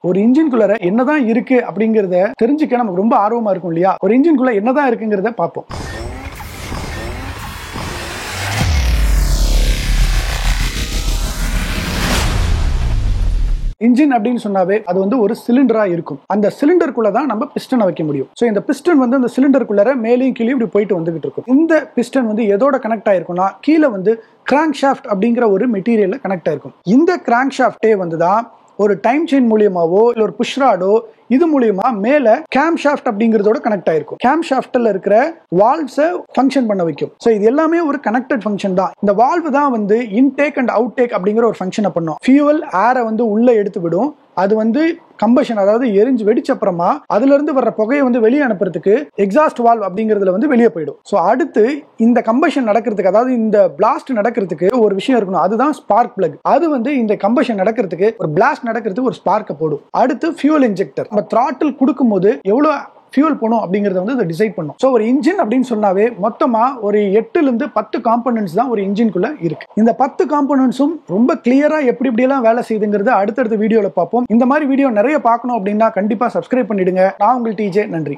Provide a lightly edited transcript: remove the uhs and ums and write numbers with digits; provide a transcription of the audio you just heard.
ஒரு இன்ஜின்குள்ள என்னதான் இருக்கு அப்படிங்கறத தெரிஞ்சுக்க நமக்கு ரொம்ப ஆர்வமா இருக்கும் இல்லையா? ஒரு இன்ஜின்குள்ள என்னதான் இருக்குங்கிறத பார்ப்போம். இன்ஜின் அப்படின்னு சொன்னாவே அது வந்து ஒரு சிலிண்டரா இருக்கும். அந்த சிலிண்டருக்குள்ள தான் நம்ம பிஸ்டனை வைக்க முடியும். சோ இந்த பிஸ்டன் வந்து அந்த சிலிண்டருக்குள்ள மேலேயும் கீழே இப்படி போயிட்டு வந்துகிட்டு இருக்கும். இந்த பிஸ்டன் வந்து எதோட கனெக்ட் ஆயிருக்கும்னா கீழே வந்து கிராங்க் ஷாஃப்ட் அப்படிங்கிற ஒரு மெட்டீரியல்ல கனெக்ட் ஆயிருக்கும். இந்த கிராங்க் ஷாஃப்டே வந்து தான் ஒரு டைம் செயின் மூலியமாவோ இல்ல ஒரு புஷ் ராடோ இது மூலியமா மேல கேம் ஷாஃப்ட் அப்படிங்கறதோட கனெக்ட் ஆயிருக்கும். கேம் ஷாஃப்ட்ல இருக்கிற வால்வ்ஸை ஃபங்க்ஷன் பண்ண வைக்கும். சோ இது எல்லாமே ஒரு கனெக்டட் ஃபங்க்ஷன் தான். இந்த வால்வ் தான் வந்து இன்டேக் அண்ட் அவுட் டேக் அப்படிங்கிற ஒரு ஃபங்க்ஷனை பண்ணும். ஃபியூவல் ஏரை வந்து உள்ள எடுத்து விடும். அது வந்து கம்பஷன், அதாவது எரிஞ்சு வெடிச்ச அப்புறமா அதுல இருந்து வர்ற புகையை வந்து வெளியே அனுப்புறதுக்கு எக்ஸாஸ்ட் வால்வ் அப்படிங்கறதுல வந்து வெளியே போயிடும். சோ அடுத்து இந்த கம்பஷன் நடக்கிறதுக்கு, அதாவது இந்த பிளாஸ்ட் நடக்கிறதுக்கு ஒரு விஷயம் இருக்கணும். அதுதான் ஸ்பார்க் பிளக். அது வந்து இந்த கம்பஷன் நடக்கிறதுக்கு, ஒரு பிளாஸ்ட் நடக்கிறதுக்கு ஒரு ஸ்பார்க்கை போடும். அடுத்து ஃபியூல் இன்ஜெக்டர். நம்ம த்ராட்டில் கொடுக்கும் போது எவ்வளவு ஃபியூல் போணும் அப்படிங்கறத வந்து டிசைட் பண்ணும். சோ ஒரு இன்ஜின் அப்படின்னு சொன்னாவே மொத்தமா ஒரு 8 ல இருந்து 10 காம்போனன்ட்ஸ் தான் ஒரு இன்ஜின்குள்ள இருக்கு. இந்த 10 காம்போனன்ட்ஸும் ரொம்ப கிளியரா எப்படி எல்லாம் வேலை செய்யுதுங்கிறத அடுத்தடுத்த வீடியோல பார்ப்போம். இந்த மாதிரி வீடியோ நிறைய பார்க்கணும் அப்படின்னா கண்டிப்பா சப்ஸ்கிரைப் பண்ணிடுங்க. நான் உங்கள் டிஜே. நன்றி.